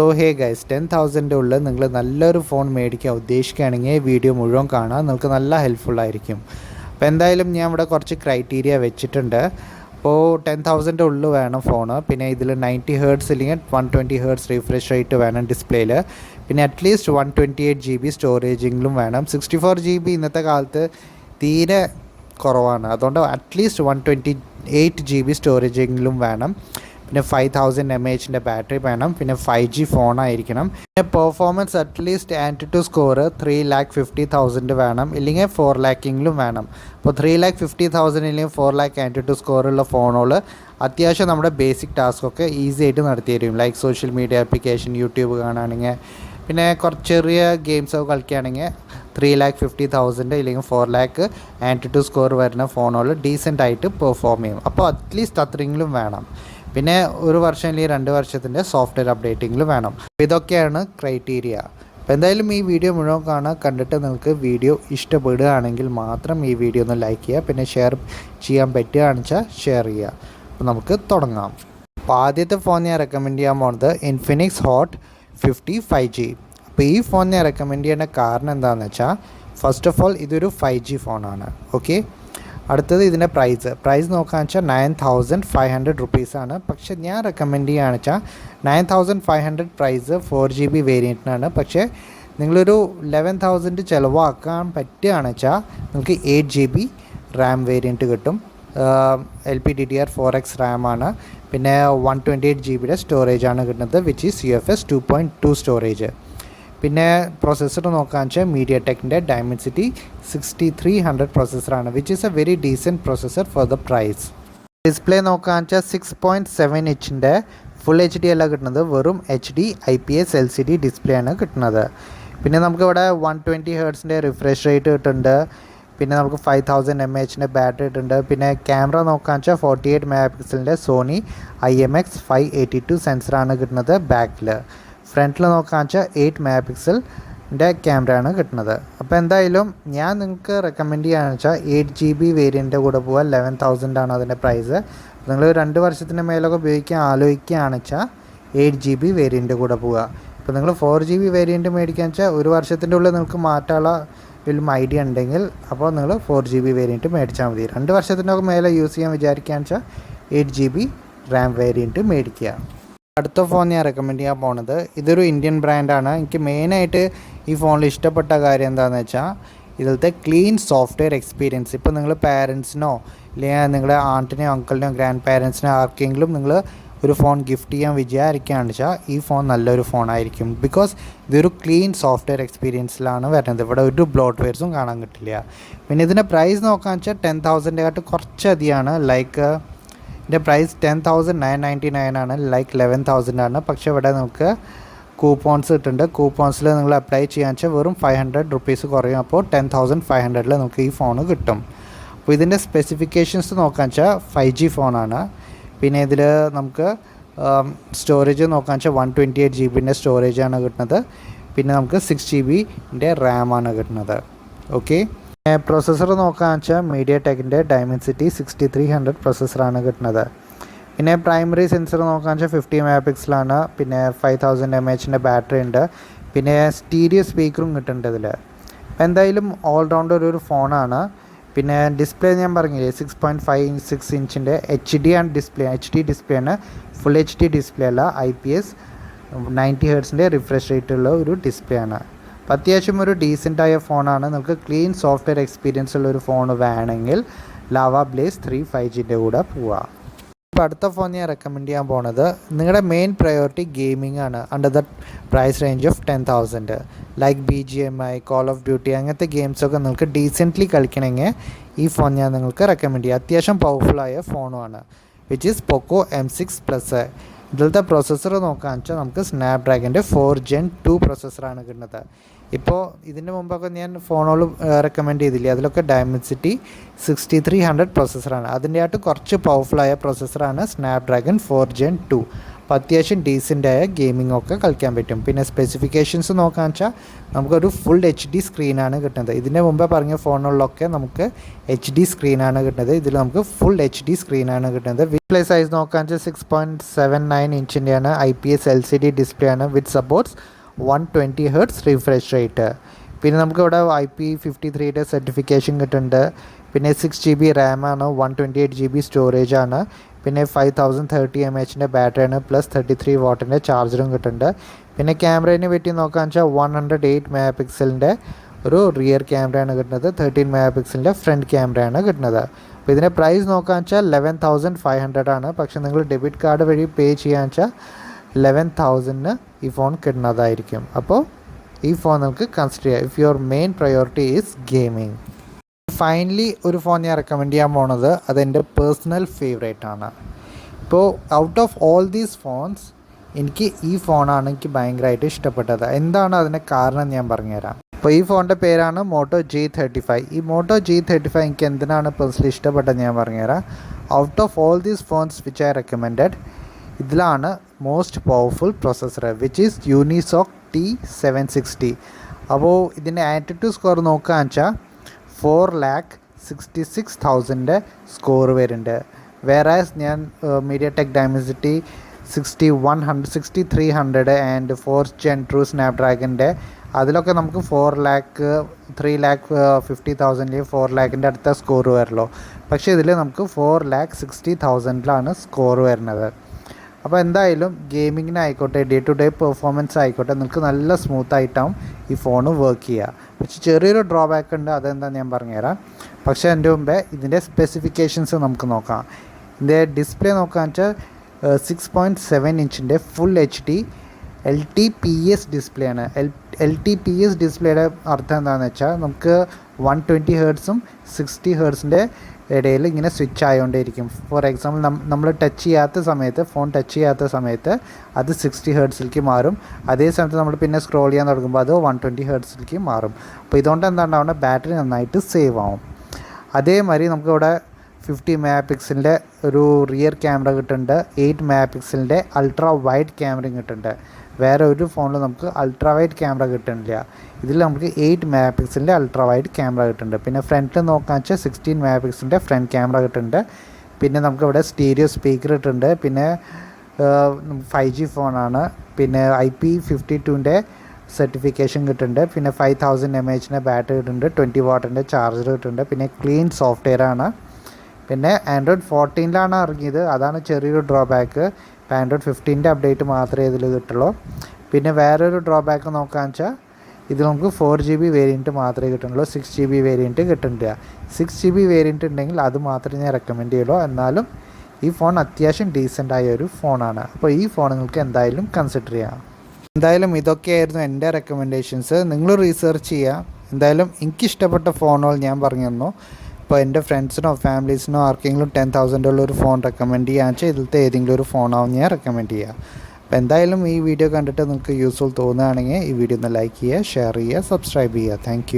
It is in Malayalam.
സോ ഹേ ഗൈസ് 10,000 ഉള്ളിൽ നിങ്ങൾ നല്ലൊരു ഫോൺ മേടിക്കാൻ ഉദ്ദേശിക്കുകയാണെങ്കിൽ വീഡിയോ മുഴുവൻ കാണാൻ നിങ്ങൾക്ക് നല്ല ഹെൽപ്ഫുള്ളായിരിക്കും. അപ്പോൾ എന്തായാലും ഞാൻ ഇവിടെ കുറച്ച് ക്രൈറ്റീരിയ വെച്ചിട്ടുണ്ട്. അപ്പോൾ 10,000 ഉള്ളിൽ വേണം ഫോണ്. പിന്നെ ഇതിൽ 90 ഹേർട്സ് അല്ലെങ്കിൽ 120 ഹേർട്സ് റീഫ്രഷ് റേറ്റ് വേണം ഡിസ്പ്ലേയിൽ. പിന്നെ അറ്റ്ലീസ്റ്റ് 128 GB സ്റ്റോറേജെങ്കിലും വേണം. 64 GB ഇന്നത്തെ കാലത്ത് തീരെ കുറവാണ്. അതുകൊണ്ട് അറ്റ്ലീസ്റ്റ് 128 GB സ്റ്റോറേജെങ്കിലും വേണം. പിന്നെ 5000 mAh ബാറ്ററി വേണം. പിന്നെ 5G ഫോണായിരിക്കണം. പിന്നെ പെർഫോമൻസ് അറ്റ്ലീസ്റ്റ് ആൻറ്റുടു സ്കോർ 3,50,000 വേണം, ഇല്ലെങ്കിൽ 4 ലാക്കെങ്കിലും വേണം. അപ്പോൾ 3,50,000 ഇല്ലെങ്കിൽ 4 ലാക്ക് ആൻറ്റുടു സ്കോറുള്ള ഫോണുകൾ അത്യാവശ്യം നമ്മുടെ ബേസിക് ടാസ്കൊക്കെ ഈസി ആയിട്ട് നടത്തി തരും. Like social media application, YouTube കാണുകയാണെങ്കിൽ, പിന്നെ കുറച്ച് ചെറിയ ഗെയിംസൊക്കെ കളിക്കുകയാണെങ്കിൽ 3,50,000 ഇല്ലെങ്കിൽ 4 ലാക്ക് ആൻറ്റുടു സ്കോർ വരുന്ന ഫോണുകൾ ഡീസൻ്റായിട്ട് പെർഫോം ചെയ്യും. അപ്പോൾ അറ്റ്ലീസ്റ്റ് അത്രയെങ്കിലും വേണം. പിന്നെ 1 വർഷം അല്ലെങ്കിൽ 2 വർഷത്തിൻ്റെ സോഫ്റ്റ്വെയർ അപ്ഡേറ്റിംഗിൽ വേണം. ഇതൊക്കെയാണ് ക്രൈറ്റീരിയ. അപ്പോൾ എന്തായാലും ഈ വീഡിയോ മുഴുവൻ കാണാൻ കണ്ടിട്ട് നിങ്ങൾക്ക് വീഡിയോ ഇഷ്ടപ്പെടുകയാണെങ്കിൽ മാത്രം ഈ വീഡിയോ ഒന്ന് ലൈക്ക് ചെയ്യുക. പിന്നെ ഷെയർ ചെയ്യാൻ പറ്റുകയാണെന്ന് വെച്ചാൽ ഷെയർ ചെയ്യുക. അപ്പോൾ നമുക്ക് തുടങ്ങാം. അപ്പോൾ ആദ്യത്തെ ഫോൺ ഞാൻ റെക്കമെൻഡ് ചെയ്യാൻ പോകുന്നത് ഇൻഫിനിക്സ് ഹോട്ട് 50 5G. അപ്പോൾ ഈ ഫോൺ ഞാൻ റെക്കമെൻഡ് ചെയ്യേണ്ട കാരണം എന്താണെന്ന് വെച്ചാൽ, ഫസ്റ്റ് ഓഫ് ഓൾ ഇതൊരു 5G ഫോണാണ്. ഓക്കെ, അടുത്തത് ഇതിൻ്റെ പ്രൈസ് നോക്കുകയെന്ന് വെച്ചാൽ 9,500 റുപ്പീസാണ്. പക്ഷേ ഞാൻ റെക്കമെൻഡ് ചെയ്യുകയാണെന്ന് വെച്ചാൽ 9,500 പ്രൈസ് 4GB വേരിയൻറ്റിനാണ്. പക്ഷേ നിങ്ങളൊരു 11,000 ചിലവാക്കാൻ പറ്റുകയാണെന്ന് വെച്ചാൽ നിങ്ങൾക്ക് 8GB റാം വേരിയൻറ്റ് കിട്ടും. LPDDR4X റാമാണ്. പിന്നെ 128 GB സ്റ്റോറേജാണ് കിട്ടുന്നത്, വിച്ച് ഈസ് UFS 2.2 സ്റ്റോറേജ്. പിന്നെ പ്രൊസസ്സർ നോക്കുകയെന്ന് വെച്ചാൽ മീഡിയടെക്കിൻ്റെ ഡയമൻസിറ്റി 6300 പ്രൊസസ്സറാണ്, which is a very decent processor for the price. Display നോക്കുകയെന്ന് വെച്ചാൽ 6.7 ഇഞ്ചിൻ്റെ ഫുൾ HD അല്ല കിട്ടുന്നത്, വെറും HD IPS LCD ഡിസ്പ്ലേ ആണ് കിട്ടുന്നത്. പിന്നെ നമുക്കിവിടെ 120 ഹേർട്സിൻ്റെ റിഫ്രഷ് റേറ്റ് കിട്ടുന്നുണ്ട്. പിന്നെ നമുക്ക് 5000 mAh ബാറ്ററി ഇട്ടുണ്ട്. പിന്നെ ക്യാമറ നോക്കുകയെന്ന് വെച്ചാൽ 48 MP സോണി IMX582 സെൻസറാണ് കിട്ടുന്നത് ബാക്കിൽ. ഫ്രണ്ടിൽ നോക്കുകയെന്ന് വെച്ചാൽ 8 MP ക്യാമറയാണ് കിട്ടുന്നത്. അപ്പോൾ എന്തായാലും ഞാൻ നിങ്ങൾക്ക് റെക്കമെൻഡ് ചെയ്യുകയാണെന്ന് വെച്ചാൽ 8GB വേരിയൻ്റെ കൂടെ പോവുക. 11,000 ആണ് അതിൻ്റെ പ്രൈസ്. നിങ്ങൾ 2 വർഷത്തിന് മേലൊക്കെ ഉപയോഗിക്കാൻ ആലോചിക്കുകയാണെന്ന് വെച്ചാൽ 8GB വേരിയൻ്റെ കൂടെ പോവുക. ഇപ്പോൾ നിങ്ങൾ 4GB വേരിയൻറ്റ് മേടിക്കുകയെന്ന് വെച്ചാൽ 1 വർഷത്തിൻ്റെ ഉള്ളിൽ നിങ്ങൾക്ക് മാറ്റാനുള്ള വലിയ ഐഡിയ ഉണ്ടെങ്കിൽ അപ്പോൾ നിങ്ങൾ 4GB വേരിയൻറ്റ് മേടിച്ചാൽ മതി. 2 വർഷത്തിനൊക്കെ മേലെ യൂസ് ചെയ്യാൻ വിചാരിക്കുകയെന്ന് വെച്ചാൽ 8GB റാം വേരിയൻറ്റ് മേടിക്കുക. അടുത്ത ഫോൺ ഞാൻ റെക്കമെൻഡ് ചെയ്യാൻ പോണത് ഇതൊരു ഇന്ത്യൻ ബ്രാൻഡാണ്. എനിക്ക് മെയിനായിട്ട് ഈ ഫോണിൽ ഇഷ്ടപ്പെട്ട കാര്യം എന്താണെന്ന് വെച്ചാൽ ഇതിലത്തെ ക്ലീൻ സോഫ്റ്റ്വെയർ എക്സ്പീരിയൻസ്. ഇപ്പോൾ നിങ്ങൾ പാരൻസിനോ അല്ലെങ്കിൽ നിങ്ങളുടെ ആണ്ടിനെയോ അങ്കിളിനെയോ ഗ്രാൻഡ് പാരൻസിനോ ആർക്കെങ്കിലും നിങ്ങൾ ഒരു ഫോൺ ഗിഫ്റ്റ് ചെയ്യാൻ വിചാരിക്കുകയാണെന്ന് വെച്ചാൽ ഈ ഫോൺ നല്ലൊരു ഫോണായിരിക്കും. ബിക്കോസ് ഇതൊരു ക്ലീൻ സോഫ്റ്റ്വെയർ എക്സ്പീരിയൻസിലാണ് വരുന്നത്. ഇവിടെ ഒരു ബ്ലോട്ട്വെയർസും കാണാൻ കിട്ടില്ല. പിന്നെ ഇതിൻ്റെ പ്രൈസ് നോക്കുകയെന്ന് വെച്ചാൽ 10,000 കുറച്ചധികമാണ്. ലൈക്ക് ഇതിൻ്റെ പ്രൈസ് 10,999 ആണ്, ലൈക്ക് 11,000 ആണ്. പക്ഷേ ഇവിടെ നമുക്ക് കൂപ്പോൺസ് കിട്ടുന്നുണ്ട്. കൂപ്പോൺസിൽ നിങ്ങൾ അപ്ലൈ ചെയ്യാന്ന് വെച്ചാൽ വെറും 500 റുപ്പീസ് കുറയും. അപ്പോൾ 10,500 നമുക്ക് ഈ ഫോൺ കിട്ടും. അപ്പോൾ ഇതിൻ്റെ സ്പെസിഫിക്കേഷൻസ് നോക്കുകയെന്ന് വെച്ചാൽ 5G ഫോണാണ്. പിന്നെ ഇതിൽ നമുക്ക് സ്റ്റോറേജ് നോക്കുകയെന്ന് വെച്ചാൽ 128 GB സ്റ്റോറേജാണ് കിട്ടുന്നത്. പിന്നെ നമുക്ക് 6GB റാമാണ് കിട്ടുന്നത്. ഓക്കെ, പ്രൊസസ്സർ നോക്കുകയെന്ന് വെച്ചാൽ മീഡിയടെക്കിൻ്റെ ഡയമൻസിറ്റി 6300 പ്രൊസസ്സറാണ് കിട്ടുന്നത്. പിന്നെ പ്രൈമറി സെൻസർ നോക്കുകയെന്ന് വെച്ചാൽ 50 MP. പിന്നെ 5000 mAh ബാറ്ററി ഉണ്ട്. പിന്നെ സ്റ്റീരിയോ സ്പീക്കറും കിട്ടുന്നുണ്ട് ഇതിൽ. അപ്പോൾ എന്തായാലും ഓൾറൗണ്ടർ ഒരു ഫോണാണ്. പിന്നെ ഡിസ്പ്ലേ ഞാൻ പറഞ്ഞില്ലേ 6.56 ഇഞ്ചിൻ്റെ HD ഡിസ്പ്ലേ ആണ്. ഫുൾ HD ഡിസ്പ്ലേ അല്ല, IPS 90 ഹേർട്സിൻ്റെ റിഫ്രഷ് റേറ്റുള്ള ഒരു ഡിസ്പ്ലേ ആണ്. അപ്പോൾ അത്യാവശ്യം ഒരു ഡീസൻ്റായ ഫോണാണ്. നിങ്ങൾക്ക് ക്ലീൻ സോഫ്റ്റ്വെയർ എക്സ്പീരിയൻസ് ഉള്ളൊരു ഫോൺ വേണമെങ്കിൽ ലാവ ബ്ലേസ് 3 5Gൻ്റെ കൂടെ പോവാം. ഇപ്പോൾ അടുത്ത ഫോൺ ഞാൻ റെക്കമെൻഡ് ചെയ്യാൻ പോകുന്നത് നിങ്ങളുടെ മെയിൻ പ്രയോറിറ്റി ഗെയിമിംഗ് ആണ്. Under the price range of 10,000 like BGMI, call of duty അങ്ങനത്തെ ഗെയിംസൊക്കെ നിങ്ങൾക്ക് ഡീസൻ്റ്ലി കളിക്കണമെങ്കിൽ ഈ ഫോൺ ഞാൻ നിങ്ങൾക്ക് റെക്കമെൻഡ് ചെയ്യാം. അത്യാവശ്യം പവർഫുള്ളായ ഫോണുമാണ്, വിച്ച് ഈസ് പോക്കോ M6+. ഇതിലത്തെ പ്രൊസസ്സർ നോക്കുകയെന്ന് വെച്ചാൽ നമുക്ക് സ്നാപ്ഡ്രാഗൻ്റെ 4 Gen 2 പ്രൊസസ്സറാണ് കിട്ടുന്നത്. ഇപ്പോൾ ഇതിന് മുമ്പൊക്കെ ഞാൻ ഫോണുകൾ റെക്കമെൻഡ് ചെയ്തില്ലേ, അതിലൊക്കെ ഡയമൻസിറ്റി 6300 പ്രൊസസ്സറാണ്. അതിൻ്റെ ആയിട്ട് കുറച്ച് പവർഫുള്ളായ പ്രൊസസ്സറാണ് സ്നാപ്ഡ്രാഗൺ 4 Gen 2. അപ്പോൾ അപ്പോൾ അത്യാവശ്യം ഡീസൻ്റായ ഗെയിമിംഗ് ഒക്കെ കളിക്കാൻ പറ്റും. പിന്നെ സ്പെസിഫിക്കേഷൻസ് നോക്കാന്ന് വെച്ചാൽ നമുക്കൊരു ഫുൾ HD സ്ക്രീനാണ് കിട്ടുന്നത്. ഇതിൻ്റെ മുമ്പേ പറഞ്ഞ ഫോണുകളിലൊക്കെ നമുക്ക് HD സ്ക്രീനാണ് കിട്ടുന്നത്. ഇതിൽ നമുക്ക് ഫുൾ HD സ്ക്രീനാണ് കിട്ടുന്നത്. ഡിസ്പ്ലേ സൈസ് നോക്കാന്ന് വെച്ചാൽ 6.79 ഇഞ്ചിൻ്റെയാണ്. IPS LCD ഡിസ്പ്ലേ ആണ് വിത്ത് സപ്പോർട്ട്സ് 120 Hz റിഫ്രഷ് റേറ്റ്. പിന്നെ നമുക്കിവിടെ IP53യുടെ സർട്ടിഫിക്കേഷൻ കിട്ടുന്നുണ്ട്. പിന്നെ 6GB റാമാണ്, 128 GB സ്റ്റോറേജ് ആണ്. പിന്നെ 5030 mAh ബാറ്ററിയാണ്, പ്ലസ് 33 വാട്ടിൻ്റെ ചാർജറും കിട്ടുന്നുണ്ട്. പിന്നെ ക്യാമറേനെ പറ്റി നോക്കാന്ന് വെച്ചാൽ 108 MP ഒരു റിയർ ക്യാമറയാണ് കിട്ടുന്നത്, 13 MP ഫ്രണ്ട് ക്യാമറയാണ് കിട്ടുന്നത്. അപ്പോൾ ഇതിൻ്റെ പ്രൈസ് നോക്കാന്ന് വെച്ചാൽ 11,500 ആണ്. പക്ഷേ നിങ്ങൾ ഡെബിറ്റ് കാർഡ് വഴി പേ ചെയ്യാന്ന് വെച്ചാൽ 11,000 ഈ ഫോൺ കിട്ടുന്നതായിരിക്കും. അപ്പോൾ ഈ ഫോൺ നമുക്ക് കൺസിഡർ ചെയ്യാം if your main priority is gaming. Finally ഒരു ഫോൺ ഞാൻ റെക്കമെൻഡ് ചെയ്യാൻ പോണത് അതെൻ്റെ പേഴ്സണൽ ഫേവറേറ്റ് ആണ്. ഇപ്പോൾ out of all these phones എനിക്ക് ഈ ഫോണാണ് എനിക്ക് ഭയങ്കരമായിട്ട് ഇഷ്ടപ്പെട്ടത്. എന്താണ് അതിൻ്റെ കാരണം ഞാൻ പറഞ്ഞുതരാം. അപ്പോൾ ഈ ഫോണിൻ്റെ പേരാണ് മോട്ടോ G35. ഈ മോട്ടോ G35 എനിക്ക് എന്തിനാണ് പേഴ്സണലി ഇഷ്ടപ്പെട്ടത് ഞാൻ പറഞ്ഞുതരാം. Out of all these phones which I recommended, ഇതിലാണ് most powerful processor which is Unisoc T760. അപ്പോൾ ഇതിൻ്റെ ആറ്റിറ്റ്യൂഡ് സ്കോർ നോക്കുകയെന്ന് വെച്ചാൽ 4,66,000 സ്കോർ വരുന്നുണ്ട്. വേറാസ് ഞാൻ MediaTek Dimensity 6300 and 4th Gen True Snapdragonൻ്റെ അതിലൊക്കെ നമുക്ക് 3,50,000 4 lakhൻ്റെ അടുത്ത സ്കോർ വരുള്ളൂ. പക്ഷേ ഇതിൽ നമുക്ക് 4,60,000 സ്കോർ വരുന്നത്. അപ്പോൾ എന്തായാലും ഗെയിമിങ്ങിനായിക്കോട്ടെ ഡേ ടു ഡേ പെർഫോമൻസ് ആയിക്കോട്ടെ നിങ്ങൾക്ക് നല്ല സ്മൂത്തായിട്ടാവും ഈ ഫോൺ വർക്ക് ചെയ്യുക. പക്ഷേ ചെറിയൊരു ഡ്രോബാക്ക് ഉണ്ട്, അതെന്താണെന്ന് ഞാൻ പറഞ്ഞുതരാം. പക്ഷേ എൻ്റെ മുമ്പേ ഇതിൻ്റെ സ്പെസിഫിക്കേഷൻസ് നമുക്ക് നോക്കാം. ഇതിൻ്റെ ഡിസ്പ്ലേ നോക്കാന്ന് വെച്ചാൽ 6.7 ഇഞ്ചിൻ്റെ ഫുൾ HD LTPS ഡിസ്പ്ലേ ആണ്. LTPS ഡിസ്പ്ലേയുടെ അർത്ഥം എന്താണെന്ന് വെച്ചാൽ നമുക്ക് 120 Hzഉം 60 Hzൻ്റെ ഇടയിൽ ഇങ്ങനെ സ്വിച്ച് ആയതുകൊണ്ടേയിരിക്കും. ഫോർ എക്സാമ്പിൾ നമ്മൾ ടച്ച് ചെയ്യാത്ത സമയത്ത് ഫോൺ ടച്ച് ചെയ്യാത്ത സമയത്ത് അത് 60 Hzലേക്ക് മാറും. അതേ സമയത്ത് നമ്മൾ പിന്നെ സ്ക്രോൾ ചെയ്യാൻ തുടങ്ങുമ്പോൾ അത് 120 Hzലേക്ക് മാറും. അപ്പോൾ ഇതുകൊണ്ട് എന്താണ് ബാറ്ററി നന്നായിട്ട് സേവ് ആവും. അതേമാതിരി നമുക്കിവിടെ 50 MP ഒരു റിയർ ക്യാമറ കിട്ടുന്നുണ്ട്, 8 MP അൾട്രാ വൈഡ് ക്യാമറയും കിട്ടുന്നുണ്ട്. വേറെ ഒരു ഫോണിൽ നമുക്ക് അൾട്രാ വൈഡ് ക്യാമറ കിട്ടുന്നില്ല. ഇതിൽ നമുക്ക് 8 MP അൾട്രാ വൈഡ് ക്യാമറ കിട്ടുന്നുണ്ട്. പിന്നെ ഫ്രണ്ടിൽ നോക്കാന്ന് വെച്ചാൽ 16 MP ഫ്രണ്ട് ക്യാമറ കിട്ടുന്നുണ്ട്. പിന്നെ നമുക്കിവിടെ സ്റ്റീരിയോ സ്പീക്കർ കിട്ടുന്നുണ്ട്. പിന്നെ 5G ഫോണാണ്. പിന്നെ IP52ൻ്റെ സർട്ടിഫിക്കേഷൻ കിട്ടുന്നുണ്ട്. പിന്നെ 5000 mAh ബാറ്ററി കിട്ടുന്നുണ്ട്, 20 വാട്ടിൻ്റെ ചാർജർ കിട്ടുന്നുണ്ട്. പിന്നെ ക്ലീൻ സോഫ്റ്റ്വെയർ ആണ്. പിന്നെ ആൻഡ്രോയിഡ് 14 ഇറങ്ങിയത്, അതാണ് ചെറിയൊരു ഡ്രോബാക്ക്. ഇപ്പോൾ ആൻഡ്രോയിഡ് 15ൻ്റെ അപ്ഡേറ്റ് മാത്രമേ ഇതിൽ കിട്ടുള്ളൂ. പിന്നെ വേറൊരു ഡ്രോബാക്ക് നോക്കാന്ന് വെച്ചാൽ ഇത് നമുക്ക് 4GB വേരിയൻറ്റ് മാത്രമേ കിട്ടുന്നുള്ളൂ, 6GB വേരിയൻറ്റ് കിട്ടുന്നില്ല. 6GB വേരിയൻറ്റ് ഉണ്ടെങ്കിൽ അത് മാത്രമേ ഞാൻ റെക്കമെൻഡ് ചെയ്യുള്ളൂ. എന്നാലും ഈ ഫോൺ അത്യാവശ്യം ഡീസൻ്റായ ഒരു ഫോണാണ്. അപ്പോൾ ഈ ഫോൺ നിങ്ങൾക്ക് എന്തായാലും കൺസിഡർ ചെയ്യാം. എന്തായാലും ഇതൊക്കെയായിരുന്നു എൻ്റെ റെക്കമെൻഡേഷൻസ്. നിങ്ങൾ റീസെർച്ച് ചെയ്യുക. എന്തായാലും എനിക്കിഷ്ടപ്പെട്ട ഫോണുകൾ ഞാൻ പറഞ്ഞു തന്നു. ഇപ്പോൾ എൻ്റെ ഫ്രണ്ട്സിനോ ഫാമിലീസിനോ ആർക്കെങ്കിലും 10,000 ഒരു ഫോൺ റെക്കമെൻഡ് ചെയ്യാന്ന് വെച്ചാൽ ഇതിലത്തെ ഏതെങ്കിലും ഒരു ഫോണാവും ഞാൻ റെക്കമെൻഡ് ചെയ്യുക. അപ്പോൾ എന്തായാലും ഈ വീഡിയോ കണ്ടിട്ട് നിങ്ങൾക്ക് യൂസ്ഫുൾ തോന്നുകയാണെങ്കിൽ ഈ വീഡിയോ ഒന്ന് ലൈക്ക് ചെയ്യുക, ഷെയർ ചെയ്യുക, സബ്സ്ക്രൈബ് ചെയ്യുക. താങ്ക്